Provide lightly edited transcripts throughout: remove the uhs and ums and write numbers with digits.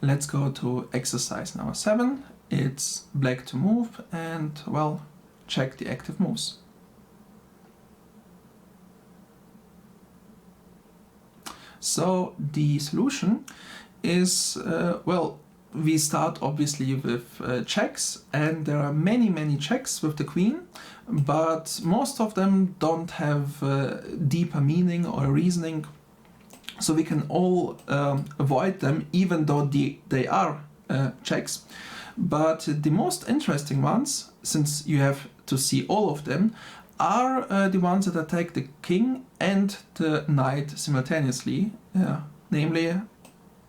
let's go to exercise number 7. It's black to move and, well, check the active moves. So the solution is, well, we start obviously with checks, and there are many checks with the queen, but most of them don't have deeper meaning or reasoning, so we can all avoid them even though they are checks. But the most interesting ones, since you have to see all of them, are the ones that attack the king and the knight simultaneously, namely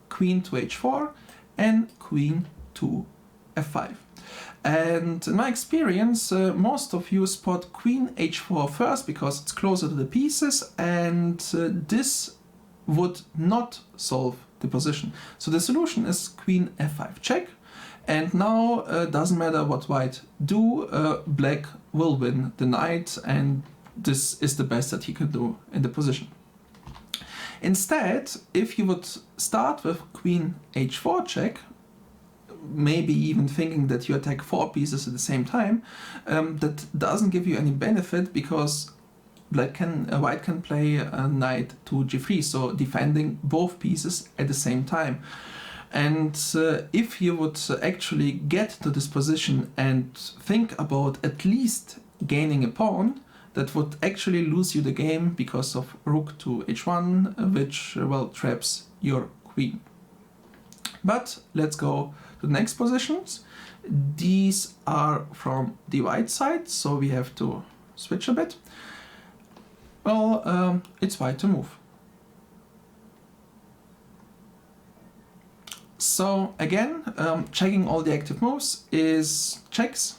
queen to h4 and queen to f5. And in my experience, most of you spot queen h4 first because it's closer to the pieces, and this would not solve the position. So the solution is queen f5 check, and now doesn't matter what white do, black will win the knight, and this is the best that he could do in the position. Instead, if you would start with queen h4 check, maybe even thinking that you attack 4 pieces at the same time, that doesn't give you any benefit because white can play a knight to g3, so defending both pieces at the same time. And if you would actually get to this position and think about at least gaining a pawn, that would actually lose you the game because of rook to h1, which, well, traps your queen. But let's go to the next positions. These are from the white side, so we have to switch a bit. Well, it's white to move. So again, checking all the active moves is checks.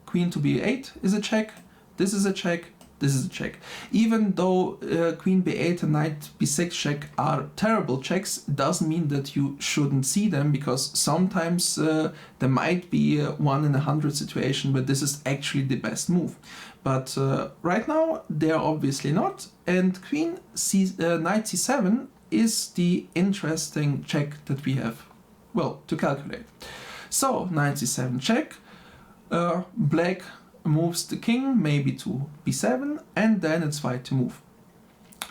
Queen to b8 is a check. This is a check, this is a check. Even though queen b8 and knight b6 check are terrible checks, it doesn't mean that you shouldn't see them, because sometimes there might be a 1 in 100 situation where this is actually the best move. But right now they're obviously not, and knight c7 is the interesting check that we have, well, to calculate. So knight c7 check, black moves the king maybe to b7, and then it's white to move.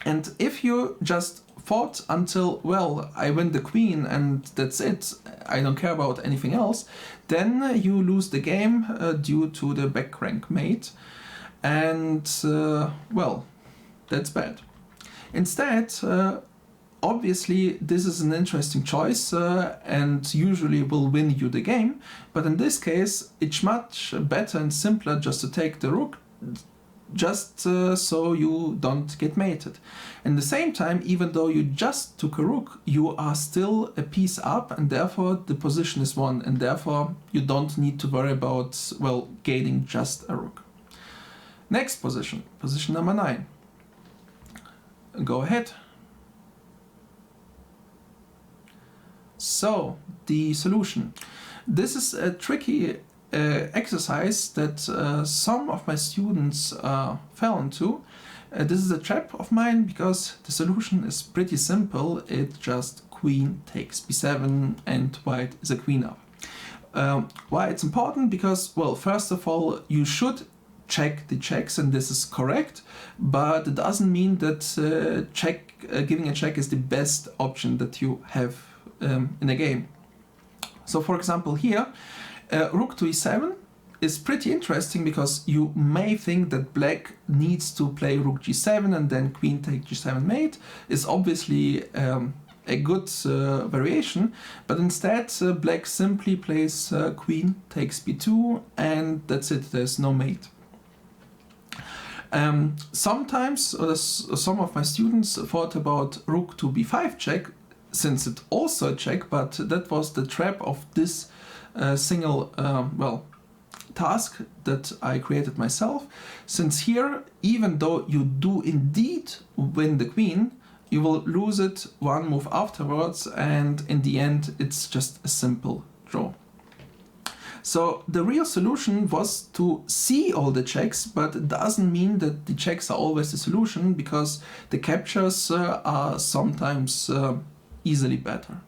And if you just fought until, well, I win the queen and that's it, I don't care about anything else, then you lose the game due to the back rank mate, and well, that's bad. Instead, obviously this is an interesting choice and usually will win you the game, but in this case it's much better and simpler just to take the rook, just so you don't get mated. At the same time, even though you just took a rook, you are still a piece up, and therefore the position is won, and therefore you don't need to worry about, well, gaining just a rook. Next position, position number 9. Go ahead. So, the solution. This is a tricky exercise that some of my students fell into. This is a trap of mine because the solution is pretty simple. It's just queen takes b7 and white is a queen up. Why it's important? Because, well, first of all, you should check the checks, and this is correct, but it doesn't mean that giving a check is the best option that you have in a game. So for example here, rook to e7 is pretty interesting because you may think that black needs to play rook g7 and then queen take g7 mate is obviously a good variation, but instead black simply plays queen takes b2 and that's it, there's no mate. Sometimes some of my students thought about rook to b5 check, since it's also a check, but that was the trap of this single well, task that I created myself. Since here, even though you do indeed win the queen, you will lose it one move afterwards, and in the end it's just a simple draw. So the real solution was to see all the checks, but it doesn't mean that the checks are always the solution, because the captures are sometimes easily better.